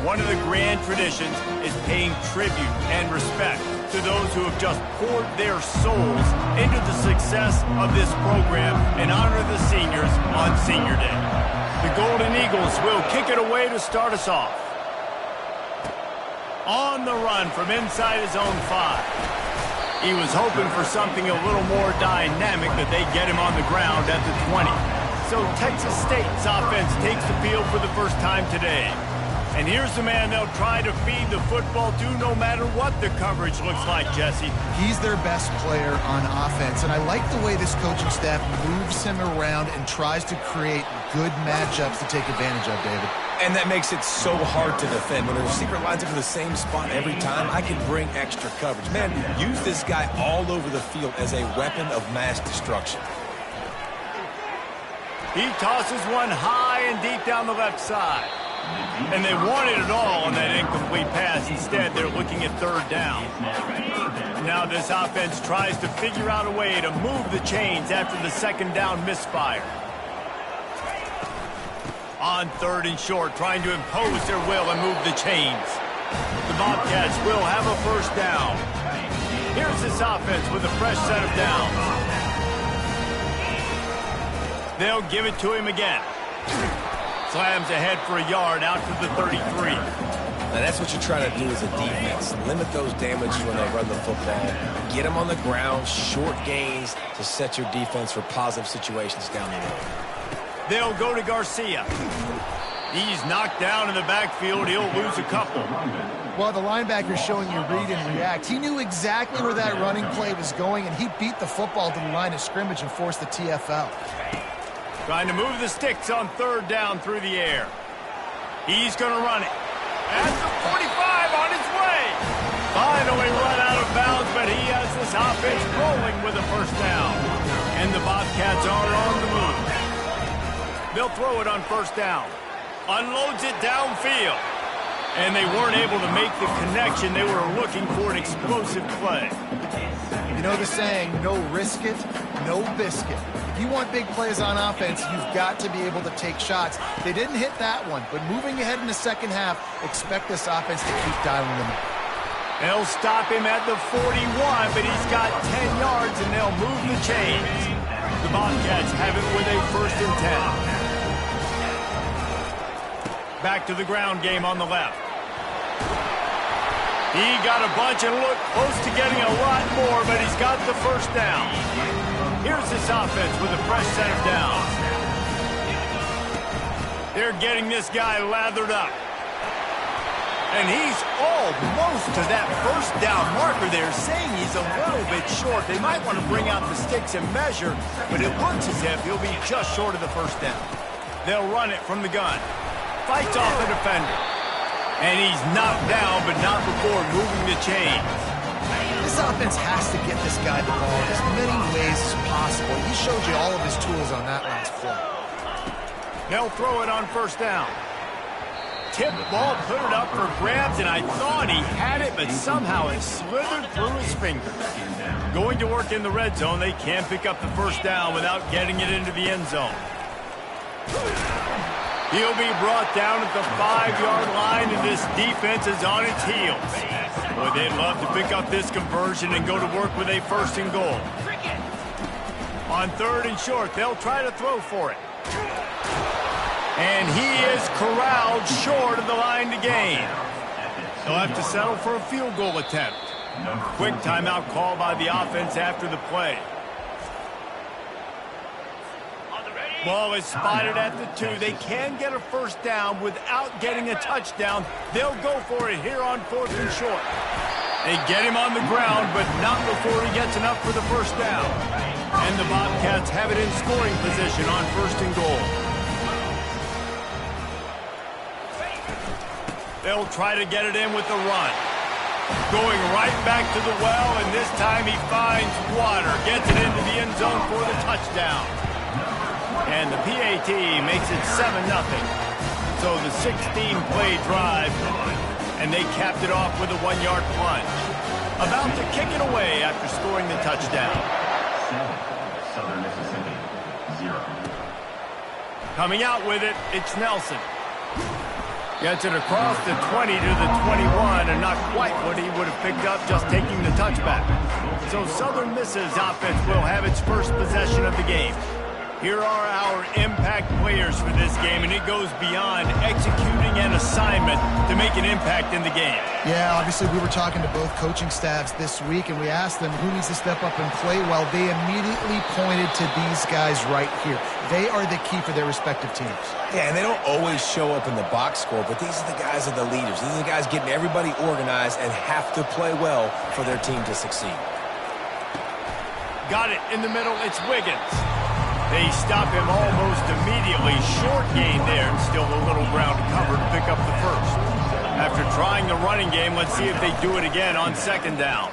one of the grand traditions is paying tribute and respect to those who have just poured their souls into the success of this program and honor the seniors on Senior Day. The Golden Eagles will kick it away to start us off. On the run from inside his own 5. He was hoping for something a little more dynamic, that they get him on the ground at the 20. So Texas State's offense takes the field for the first time today. And here's the man they'll try to feed the football to no matter what the coverage looks like, Jesse. He's their best player on offense, and I like the way this coaching staff moves him around and tries to create good matchups to take advantage of, David. And that makes it so hard to defend. When the receiver lines up in the same spot every time, I can bring extra coverage. Man, use this guy all over the field as a weapon of mass destruction. He tosses one high and deep down the left side. And they wanted it all on that incomplete pass. Instead, they're looking at 3rd down. Now this offense tries to figure out a way to move the chains after the 2nd down misfire. On 3rd and short, trying to impose their will and move the chains. The Bobcats will have a 1st down. Here's this offense with a fresh set of downs. They'll give it to him again. Slams ahead for a yard out to the 33. Now that's what you're trying to do as a defense. Limit those damages when they run the football. Get them on the ground, short gains to set your defense for positive situations down the road. They'll go to Garcia. He's knocked down in the backfield. He'll lose a couple. Well, the linebacker's showing you read and react. He knew exactly where that running play was going, and he beat the football to the line of scrimmage and forced the TFL. Trying to move the sticks on 3rd down through the air. He's going to run it. At the 45 on his way. Finally run out of bounds, but he has this offense rolling with a 1st down. And the Bobcats are on the move. They'll throw it on 1st down. Unloads it downfield. And they weren't able to make the connection. They were looking for an explosive play. You know the saying, no risk it, no biscuit. If you want big plays on offense, you've got to be able to take shots. They didn't hit that one, but moving ahead in the 2nd half, expect this offense to keep dialing them up. They'll stop him at the 41, but he's got 10 yards, and they'll move the chains. The Bobcats have it with a 1st and 10. Back to the ground game on the left. He got a bunch and looked close to getting a lot more, but he's got the 1st down. Here's this offense with a fresh set of downs. They're getting this guy lathered up. And he's almost to that 1st down marker there, saying he's a little bit short. They might want to bring out the sticks and measure, but it looks as if he'll be just short of the 1st down. They'll run it from the gun. Fights off the defender. And he's knocked down, but not before moving the chains. This offense has to get this guy the ball in as many ways as possible. He showed you all of his tools on that last play. They'll throw it on 1st down. Tip ball, put it up for grabs, and I thought he had it, but somehow it slithered through his fingers. Going to work in the red zone, they can't pick up the 1st down without getting it into the end zone. He'll be brought down at the 5-yard line, and this defense is on its heels. Boy, they'd love to pick up this conversion and go to work with a 1st and goal. On 3rd and short, they'll try to throw for it. And he is corralled short of the line to gain. They'll have to settle for a field goal attempt. Quick timeout call by the offense after the play. Ball is spotted at the 2. They can get a 1st down without getting a touchdown. They'll go for it here on 4th and short. They get him on the ground, but not before he gets enough for the 1st down. And the Bobcats have it in scoring position on 1st and goal. They'll try to get it in with the run. Going right back to the well, and this time he finds water. Gets it into the end zone for the touchdown. And the PAT makes it 7-0. So the 16-play drive, and they capped it off with a 1-yard plunge. About to kick it away after scoring the touchdown. Southern Mississippi, 0. Coming out with it, it's Nelson. Gets it across the 20 to the 21, and not quite what he would have picked up just taking the touchback. So Southern Miss's offense will have its first possession of the game. Here are our impact players for this game, and it goes beyond executing an assignment to make an impact in the game. Yeah, obviously we were talking to both coaching staffs this week, and we asked them who needs to step up and play well. They immediately pointed to these guys right here. They are the key for their respective teams. Yeah, and they don't always show up in the box score, but these are the guys that are the leaders. These are the guys getting everybody organized and have to play well for their team to succeed. Got it in the middle. It's Wiggins. They stop him almost immediately. Short gain there, and still a little ground to cover to pick up the first. After trying the running game, let's see if they do it again on second down.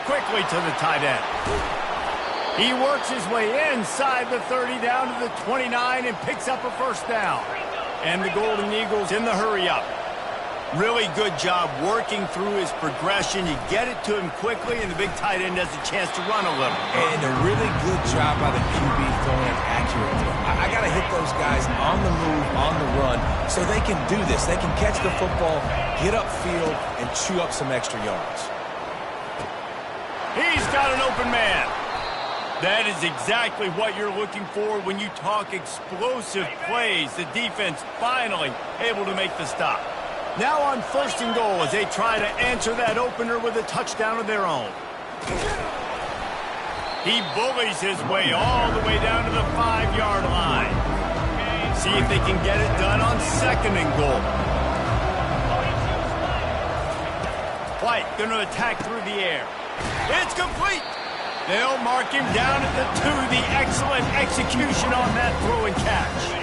Quickly to the tight end. He works his way inside the 30 down to the 29 and picks up a first down. And the Golden Eagles in the hurry-up. Really good job working through his progression. You get it to him quickly, and the big tight end has a chance to run a little. And a really good job by the QB throwing it accurately. I got to hit those guys on the move, on the run, so they can do this. They can catch the football, get upfield, and chew up some extra yards. He's got an open man. That is exactly what you're looking for when you talk explosive plays. The defense finally able to make the stop. Now on first and goal as they try to answer that opener with a touchdown of their own. He bullies his way all the way down to the 5-yard line. See if they can get it done on second and goal. White going to attack through the air. It's complete. They'll mark him down at the 2. The excellent execution on that throw and catch.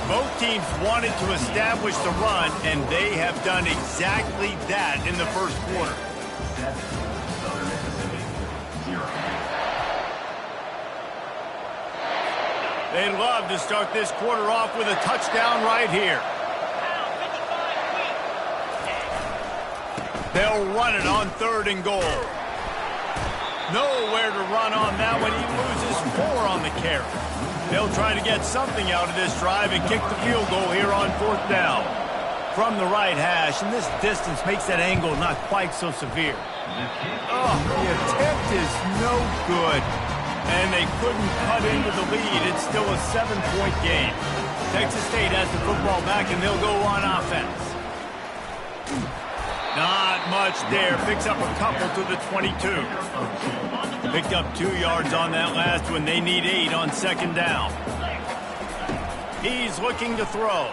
Both teams wanted to establish the run, and they have done exactly that in the first quarter. Southern Mississippi, 0. They'd love to start this quarter off with a touchdown right here. They'll run it on third and goal. Nowhere to run on that one. He loses 4 on the carry. They'll try to get something out of this drive and kick the field goal here on fourth down. From the right hash, and this distance makes that angle not quite so severe. Oh, the attempt is no good. And they couldn't cut into the lead. It's still a 7-point game. Texas State has the football back, and they'll go on offense. Not much there. Picks up a couple to the 22. Picked up 2 yards on that last one. They need 8 on second down. He's looking to throw.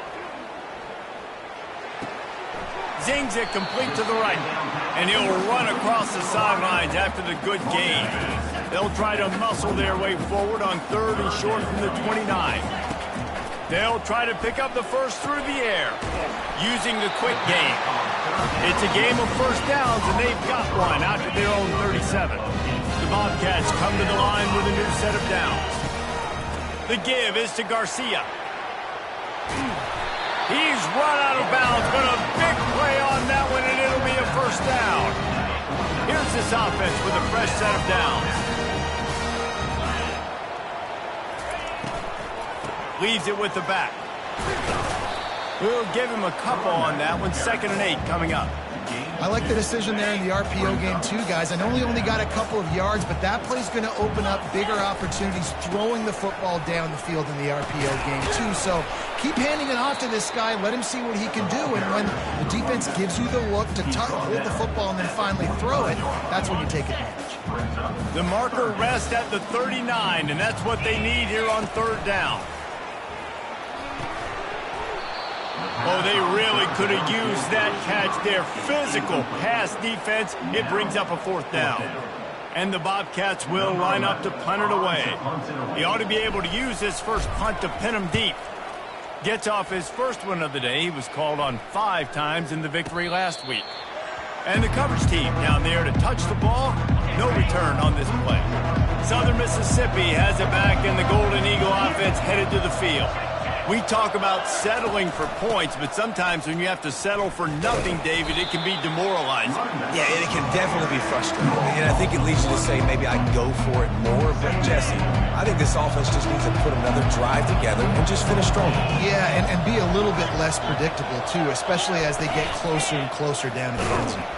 Zings it complete to the right. And he'll run across the sidelines after the good gain. They'll try to muscle their way forward on third and short from the 29. They'll try to pick up the first through the air, using the quick game. It's a game of first downs, and they've got one out to their own 37. The Bobcats come to the line with a new set of downs. The give is to Garcia. He's run out of bounds, but a big play on that one, and it'll be a first down. Here's this offense with a fresh set of downs. Leaves it with the back. We'll give him a couple on that one. 2nd and 8 coming up. I like the decision there in the RPO game too, guys. I know he only got a couple of yards, but that play's going to open up bigger opportunities throwing the football down the field in the RPO game too. So keep handing it off to this guy. Let him see what he can do. And when the defense gives you the look to hold the football and then finally throw it, that's when you take advantage. The marker rests at the 39, and that's what they need here on third down. Oh, they really could have used that catch there. Physical pass defense. It brings up a fourth down. And the Bobcats will line up to punt it away. He ought to be able to use his first punt to pin him deep. Gets off his first one of the day. He was called on 5 times in the victory last week. And the coverage team down there to touch the ball. No return on this play. Southern Mississippi has it back, and the Golden Eagle offense headed to the field. We talk about settling for points, but sometimes when you have to settle for nothing, David, it can be demoralizing. Yeah, and it can definitely be frustrating. And I think it leads you to say maybe I can go for it more. But, Jesse, I think this offense just needs to put another drive together and just finish stronger. Yeah, and be a little bit less predictable, too, especially as they get closer and closer down to the end zone.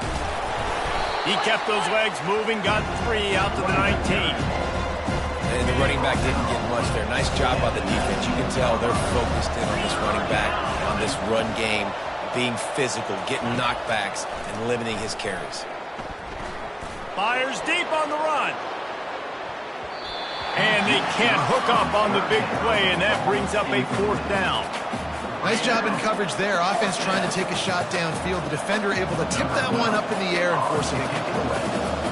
He kept those legs moving, got 3 out to the 19. And the running back didn't get much there. Nice job by the defense. You can tell they're focused in on this running back, on this run game, being physical, getting knockbacks, and limiting his carries. Fires deep on the run. And they can't hook up on the big play, and that brings up a 4th down. Nice job in coverage there. Offense trying to take a shot downfield. The defender able to tip that one up in the air and force it to get away.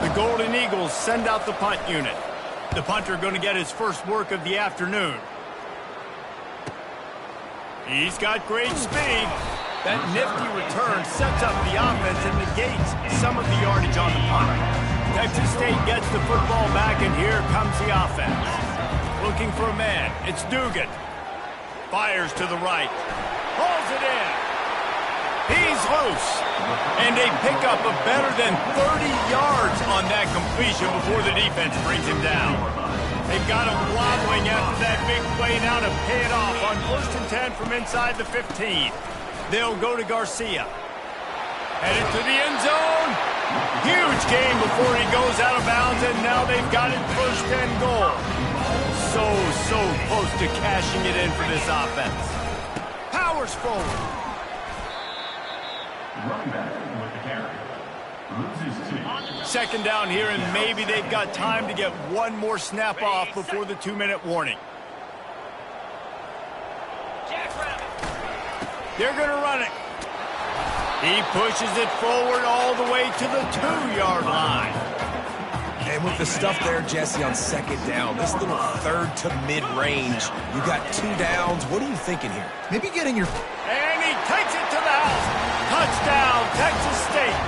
The Golden Eagles send out the punt unit. The punter going to get his first work of the afternoon. He's got great speed. That nifty return sets up the offense and negates some of the yardage on the punt. Texas State gets the football back, and here comes the offense. Looking for a man. It's Dugan. Fires to the right. Pulls it in. He's loose. And they pick up a better than 30 yards on that completion before the defense brings him down. They've got him wobbling after that big play now to pay it off on 1st and 10 from inside the 15. They'll go to Garcia. Headed to the end zone. Huge game before he goes out of bounds, and now they've got it 1st and goal. So close to cashing it in for this offense. Powers forward. Running back with the carry. Loses 2. 2nd down here, and maybe they've got time to get one more snap off before the 2-minute warning. They're going to run it. He pushes it forward all the way to the 2-yard line. And with the stuff there, Jesse, on 2nd down, this little 3rd to mid-range, you got 2 downs. What are you thinking here? Maybe getting your... And he takes it to the house. Touchdown, Texas State.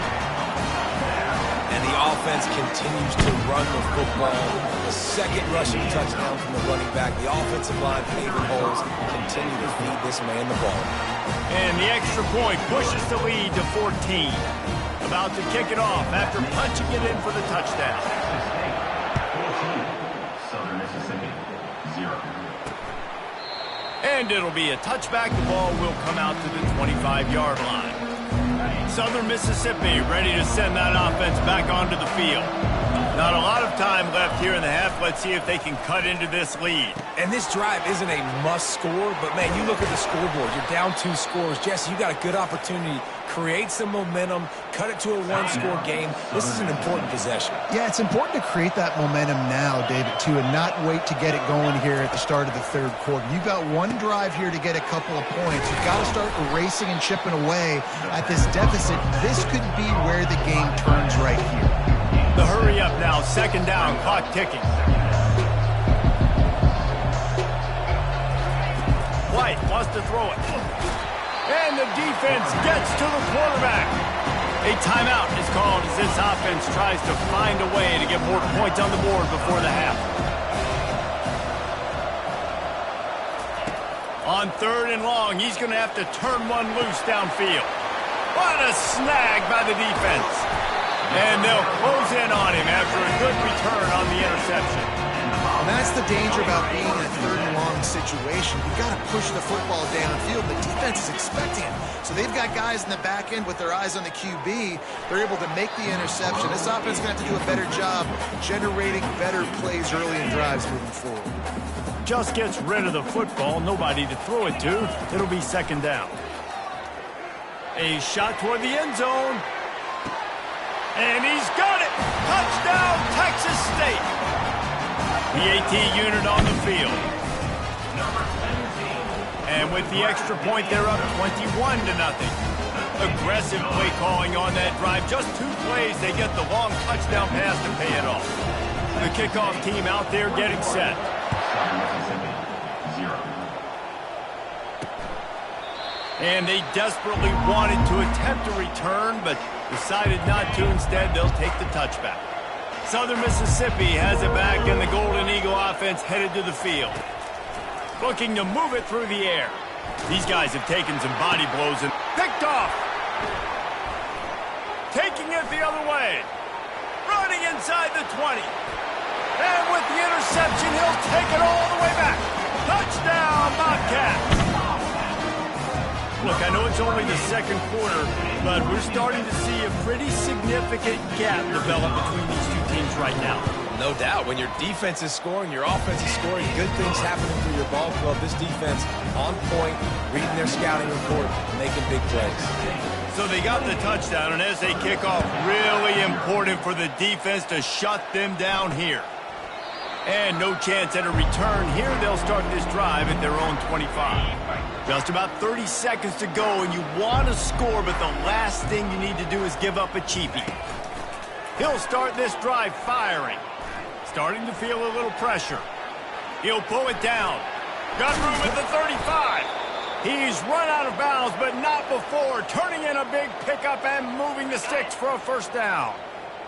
And the offense continues to run the football. The 2nd rushing touchdown from the running back. The offensive line paving holes. Continue to feed this man the ball. And the extra point pushes the lead to 14. About to kick it off after punching it in for the touchdown. Southern Mississippi, 0. And it'll be a touchback. The ball will come out to the 25-yard line. Southern Mississippi ready to send that offense back onto the field. Not a lot of time left here in the half. Let's see if they can cut into this lead. And this drive isn't a must score, but man, you look at the scoreboard. You're down 2 scores. Jesse, you got a good opportunity. Create some momentum. Cut it to a 1-score game. This is an important possession. Yeah, it's important to create that momentum now, David, too, and not wait to get it going here at the start of the 3rd quarter. You've got one drive here to get a couple of points. You've got to start erasing and chipping away at this deficit. This could be where the game turns right here. The hurry up now, 2nd down, clock ticking. White wants to throw it. And the defense gets to the quarterback. A timeout is called as this offense tries to find a way to get more points on the board before the half. On 3rd and long, he's going to have to turn one loose downfield. What a snag by the defense. And they'll close in on him after a good return on the interception. And that's the danger about being in a 3rd and long situation. You've got to push the football downfield. The defense is expecting it. So they've got guys in the back end with their eyes on the QB. They're able to make the interception. This offense is going to have to do a better job generating better plays early in drives moving forward. Just gets rid of the football. Nobody to throw it to. It'll be 2nd down. A shot toward the end zone. And he's got it! Touchdown, Texas State! The AT unit on the field. And with the extra point, they're up 21-0. Aggressive play calling on that drive. Just 2 plays, they get the long touchdown pass to pay it off. The kickoff team out there getting set. Southern Mississippi, 0. And they desperately wanted to attempt a return, but decided not to. Instead, they'll take the touchback. Southern Mississippi has it back, and the Golden Eagle offense headed to the field. Looking to move it through the air. These guys have taken some body blows and picked off. Taking it the other way. Running inside the 20. And with the interception, he'll take it all the way back. Touchdown, Bobcats. Look, I know it's only the second quarter, but we're starting to see a pretty significant gap develop between these two teams right now. No doubt. When your defense is scoring, your offense is scoring, good things happening through your ball club. This defense on point, reading their scouting report, making big plays. So they got the touchdown, and as they kick off, really important for the defense to shut them down here. And no chance at a return here. They'll start this drive at their own 25. Just about 30 seconds to go, and you want to score, but the last thing you need to do is give up a cheapie. He'll start this drive firing. Starting to feel a little pressure. He'll pull it down. Got room at the 35. He's run out of bounds, but not before. Turning in a big pickup and moving the sticks for a first down.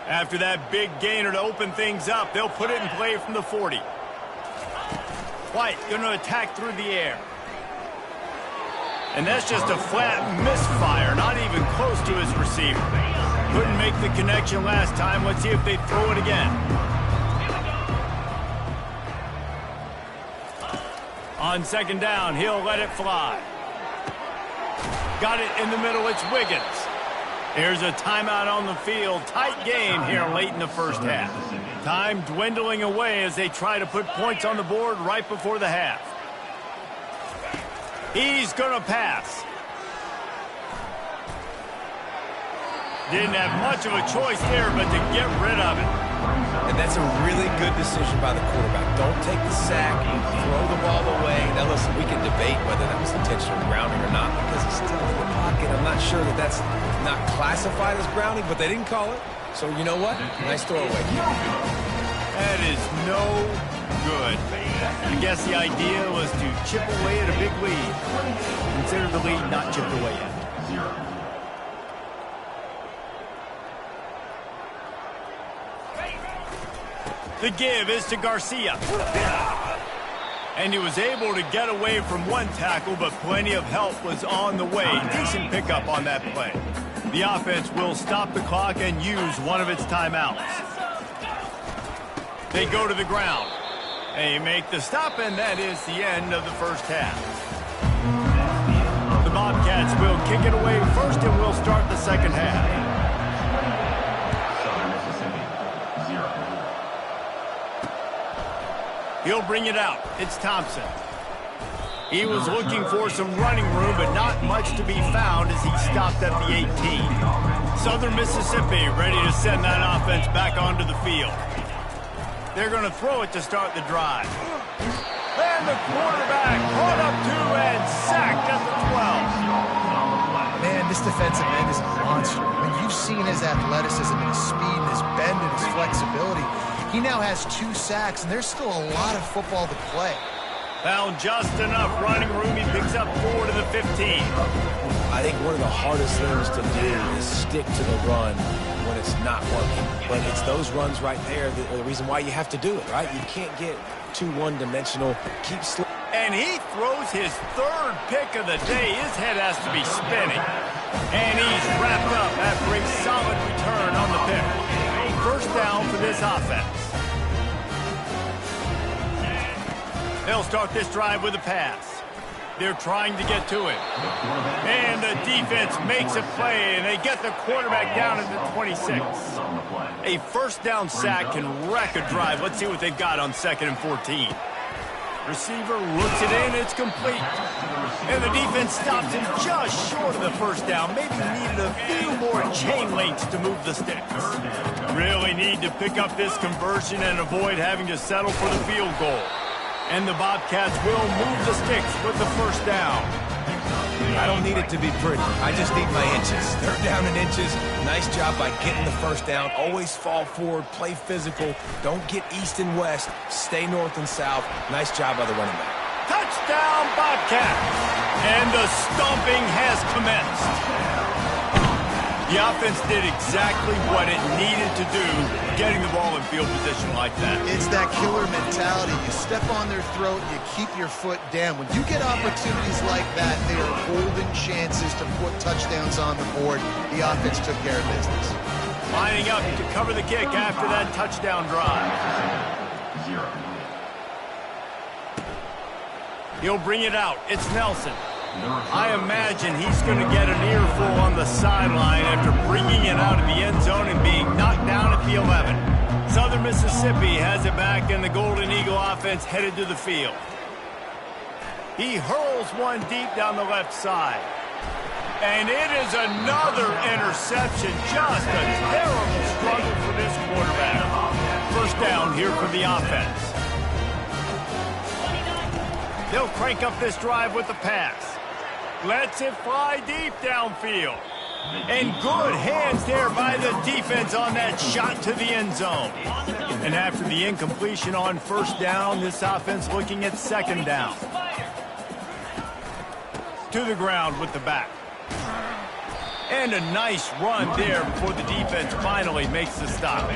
After that big gainer to open things up, they'll put it in play from the 40. White going to attack through the air. And that's just a flat misfire, not even close to his receiver. Couldn't make the connection last time. Let's see if they throw it again. On second down, he'll let it fly. Got it in the middle, it's Wiggins. There's a timeout on the field. Tight game here late in the first half. Time dwindling away as they try to put points on the board right before the half. He's going to pass. Didn't have much of a choice there, but to get rid of it. And that's a really good decision by the quarterback. Don't take the sack, throw the ball away. Now listen, we can debate whether that was intentional grounding or not because he's still in the pocket. I'm not sure that that's not classified as grounding, but they didn't call it. So you know what? Nice throwaway. That is no good. I guess the idea was to chip away at a big lead. Consider the lead not chipped away yet. 0. The give is to Garcia. And he was able to get away from one tackle, but plenty of help was on the way. Decent pickup on that play. The offense will stop the clock and use one of its timeouts. They go to the ground. They make the stop, and that is the end of the first half. The Bobcats will kick it away first, and we'll start the second half. He'll bring it out. It's Thompson. He was looking for some running room, but not much to be found as he stopped at the 18. Southern Mississippi ready to send that offense back onto the field. They're going to throw it to start the drive. And the quarterback brought up 2 and sacked at the 12. Man, this defensive end is a monster. I mean, you've seen his athleticism and his speed and his bend and his flexibility. He now has 2 sacks, and there's still a lot of football to play. Found just enough running room. He picks up 4 to the 15. I think one of the hardest things to do is stick to the run when it's not working. But it's those runs right there that are the reason why you have to do it, right? You can't get too one-dimensional. Keep slow. And he throws his 3rd pick of the day. His head has to be spinning. And he's wrapped up after a solid return on the pick. First down for this offense. They'll start this drive with a pass. They're trying to get to it. And the defense makes a play, and they get the quarterback down at the 26. A first down sack can wreck a drive. Let's see what they've got on 2nd and 14. Receiver looks it in, it's complete. And the defense stops him just short of the first down. Maybe needed a few more chain links to move the sticks. Really need to pick up this conversion and avoid having to settle for the field goal. And the Bobcats will move the sticks with the first down. I don't need it to be pretty. I just need my inches. 3rd down in inches. Nice job by getting the first down. Always fall forward, play physical. Don't get east and west. Stay north and south. Nice job by the running back. Touchdown, Bobcats! And the stomping has commenced. The offense did exactly what it needed to do, getting the ball in field position like that. It's that killer mentality. You step on their throat, you keep your foot down. When you get opportunities like that, they are golden chances to put touchdowns on the board. The offense took care of business. Lining up to cover the kick after that touchdown drive. 0. He'll bring it out. It's Nelson. I imagine he's going to get an earful on the sideline after bringing it out of the end zone and being knocked down at the 11. Southern Mississippi has it back, and the Golden Eagle offense headed to the field. He hurls one deep down the left side. And it is another interception. Just a terrible struggle for this quarterback. First down here for the offense. They'll crank up this drive with the pass. Lets it fly deep downfield. And good hands there by the defense on that shot to the end zone. And after the incompletion on first down, this offense looking at second down. To the ground with the back. And a nice run there before the defense finally makes the stop.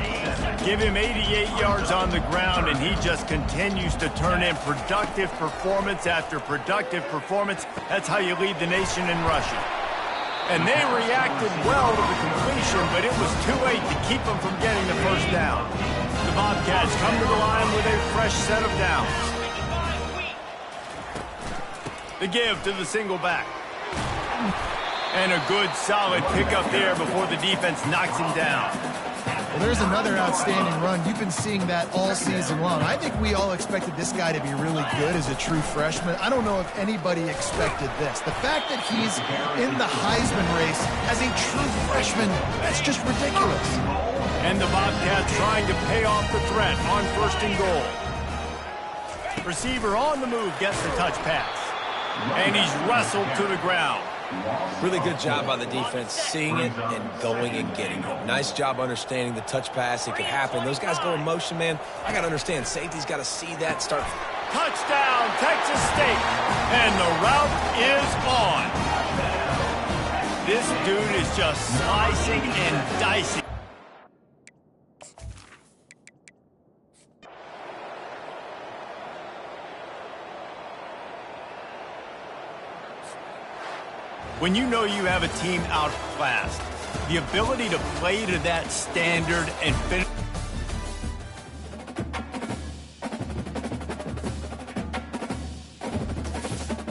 Give him 88 yards on the ground, and he just continues to turn in productive performance after productive performance. That's how you lead the nation in rushing. And they reacted well to the completion, but it was too late to keep them from getting the first down. The Bobcats come to the line with a fresh set of downs. The give to the single back. And a good, solid pickup there before the defense knocks him down. Well, there's another outstanding run. You've been seeing that all season long. I think we all expected this guy to be really good as a true freshman. I don't know if anybody expected this. The fact that he's in the Heisman race as a true freshman, that's just ridiculous. And the Bobcats trying to pay off the threat on first and goal. Receiver on the move gets the touch pass. And he's wrestled to the ground. Really good job by the defense, seeing it and going and getting it. Nice job understanding the touch pass. It could happen. Those guys go in motion, man. I got to understand. Safety's got to see that start. Touchdown, Texas State. And the route is on. This dude is just slicing and dicing. When you know you have a team outclassed, the ability to play to that standard and finish